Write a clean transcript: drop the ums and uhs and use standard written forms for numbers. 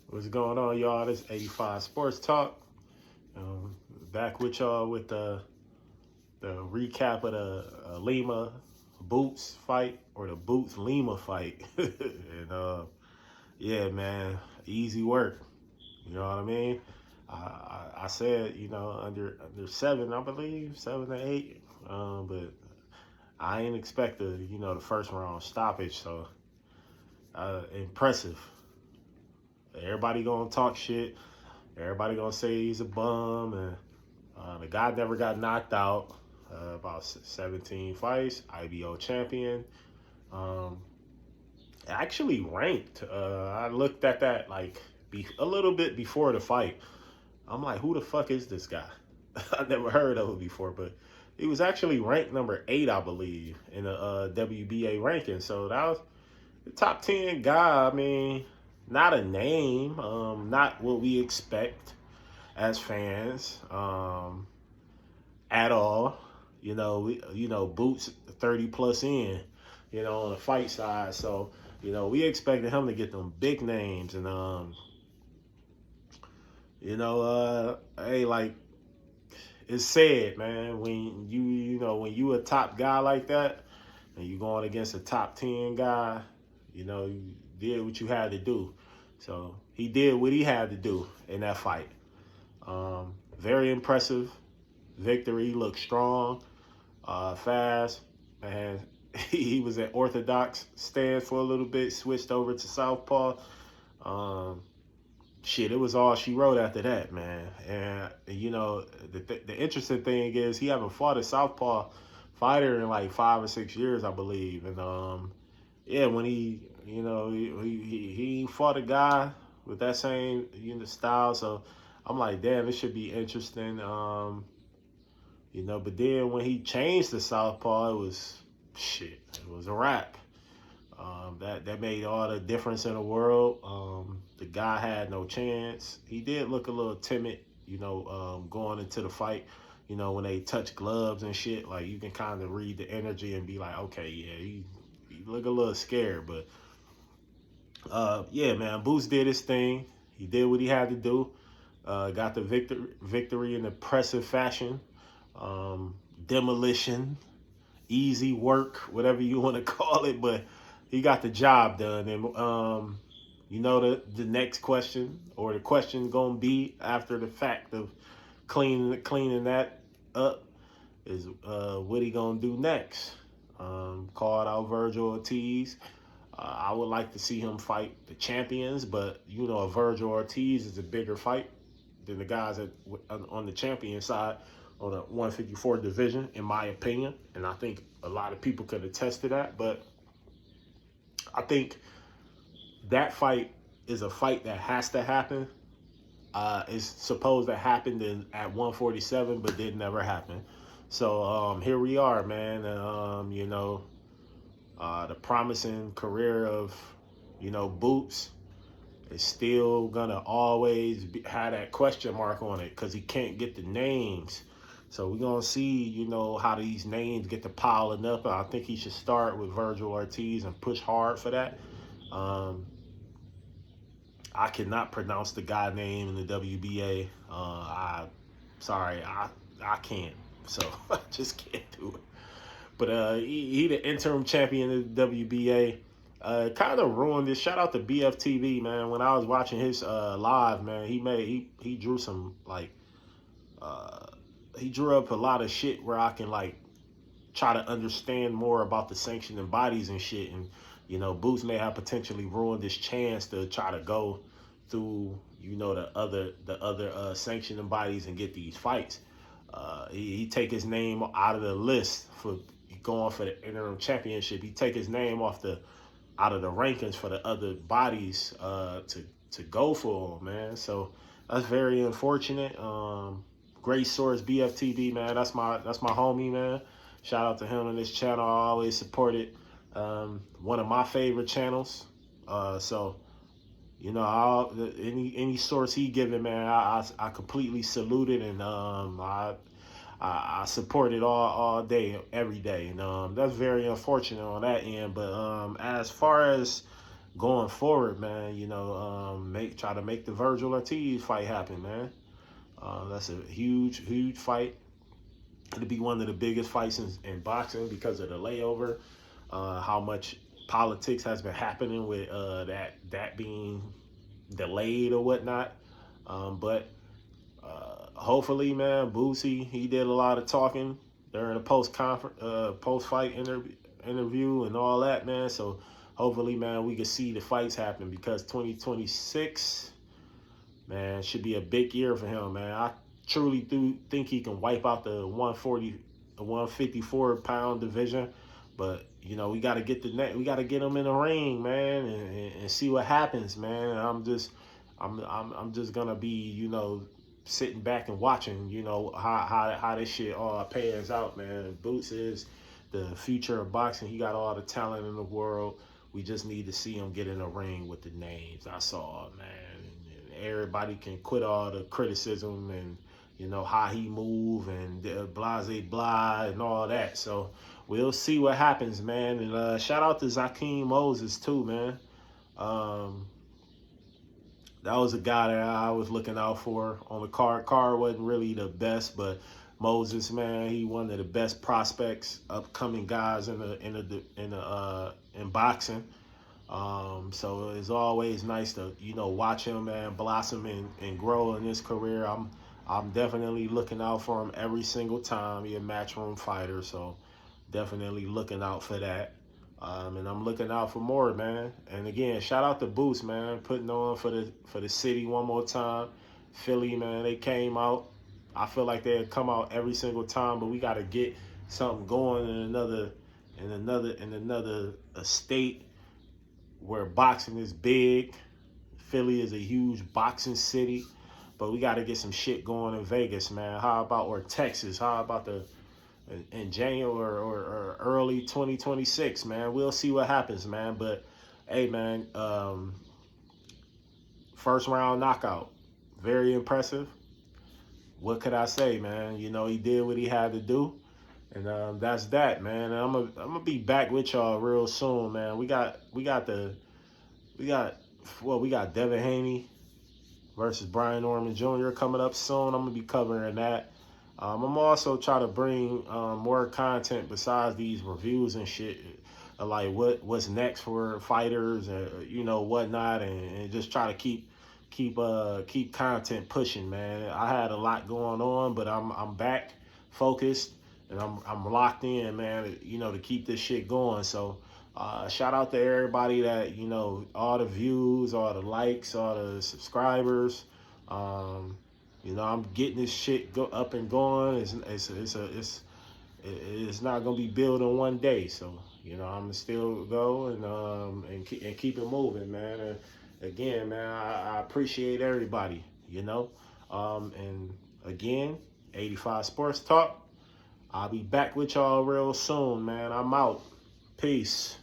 What's going on, y'all? This 85 Sports Talk. Back with y'all with the recap of the Lima Boots fight, or the Boots Lima fight. And yeah, man, easy work. You know what I mean? I said, under seven, I believe, 7 to 8. But I ain't expect the first round stoppage. So impressive. Everybody gonna talk shit. Everybody gonna say he's a bum, and the guy never got knocked out. About 17 fights, IBO champion. Um, Actually ranked. I looked at that like a little bit before the fight. I'm like, who the fuck is this guy? I never heard of him before, but he was actually ranked number 8, I believe, in the WBA ranking. So that was the top 10 guy. I mean, not a name, not what we expect as fans at all. Boots 30 plus in, on the fight side. So, we expected him to get them big names. And, hey, like it's said, man, when when you a top guy like that and you going against a top 10 guy, you did what you had to do. So he did what he had to do in that fight. Very impressive victory. Looked strong, fast, and he was at orthodox stance for a little bit, switched over to southpaw. Um, it was all she wrote after that, man. And the interesting thing is he haven't fought a southpaw fighter in like 5 or 6 years, I believe. And yeah, when he fought a guy with that same style, so I'm like, damn, this should be interesting. But then when he changed to southpaw, it was shit. It was a wrap. That made all the difference in the world. The guy had no chance. He did look a little timid, going into the fight. When they touch gloves and shit, like you can kind of read the energy and be like, okay, yeah, he look a little scared. But yeah, man, Boots did his thing. He did what he had to do. Got the victory in impressive fashion. Demolition, easy work, whatever you want to call it, but he got the job done. And the next question, or the question gonna be after the fact of cleaning that up, is what he gonna do next. Called out Virgil Ortiz. I would like to see him fight the champions, but Virgil Ortiz is a bigger fight than the guys on the champion side on a 154 division, in my opinion. And I think a lot of people could attest to that. But I think that fight is a fight that has to happen. It's supposed to happen at 147, but did never happen. So here we are, man. The promising career of, Boots is still gonna always have that question mark on it because he can't get the names. So we're gonna see, how these names get to piling up. I think he should start with Virgil Ortiz and push hard for that. I cannot pronounce the guy name in the WBA. I can't. So I just can't do it. But he the interim champion of the WBA. Kind of ruined this. Shout out to BFTV, man. When I was watching his live, man, he drew some he drew up a lot of shit where I can like try to understand more about the sanctioning bodies and shit. And Boots may have potentially ruined this chance to try to go through the other sanctioning bodies and get these fights. He take his name out of the list for going for the interim championship. He take his name out of the rankings for the other bodies to go for him, man. So that's very unfortunate. Great source, BFTV, man. That's my homie, man. Shout out to him and this channel. I always support it. One of my favorite channels. So any source he given, man, I completely salute it, and I support it all day, every day. And that's very unfortunate on that end. But as far as going forward, man, try to make the Virgil Ortiz fight happen, man. That's a huge fight. It'll be one of the biggest fights in boxing because of the layover, how much politics has been happening with that being delayed or whatnot. But hopefully, man, Boosie, he did a lot of talking during the post fight interview and all that, man. So hopefully, man, we can see the fights happen because 2026, man, should be a big year for him, man. I truly do think he can wipe out the 154 pound division, but we got to get we got to get him in the ring, man, and see what happens, man. I'm just gonna be, sitting back and watching, how this shit all pans out, man. Boots is the future of boxing. He got all the talent in the world. We just need to see him get in the ring with the names. That's all, man. And everybody can quit all the criticism and how he move and blase blah and all that. So we'll see what happens, man. And shout out to Zakeem Moses too, man. That was a guy that I was looking out for on the card. Card wasn't really the best, but Moses, man, he one of the best prospects, upcoming guys in boxing. So it's always nice to watch him, man, blossom and grow in his career. I'm definitely looking out for him every single time. He's a matchroom fighter, so definitely looking out for that. And I'm looking out for more, man. And again, shout out to Boost, man, putting on for the city one more time. Philly, man, they came out. I feel like they'd come out every single time, but we got to get something going in another state where boxing is big. Philly is a huge boxing city, but we got to get some shit going in Vegas, man. How about, or Texas? How about in January or early 2026, man? We'll see what happens, man. But hey, man, first round knockout, very impressive. What could I say, man? He did what he had to do, and that's that, man. And I'm gonna be back with y'all real soon, man. We got Devin Haney versus Brian Norman Jr. coming up soon. I'm gonna be covering that. I'm also trying to bring more content besides these reviews and shit, like what's next for fighters, whatnot, and just try to keep content pushing, man. I had a lot going on, but I'm back, focused, and I'm locked in, man. To keep this shit going. So shout out to everybody that all the views, all the likes, all the subscribers. I'm getting this shit up and going. It's not gonna be built in one day. So I'm still go and keep it moving, man. And again, man, I appreciate everybody. And again, 85 Sports Talk. I'll be back with y'all real soon, man. I'm out. Peace.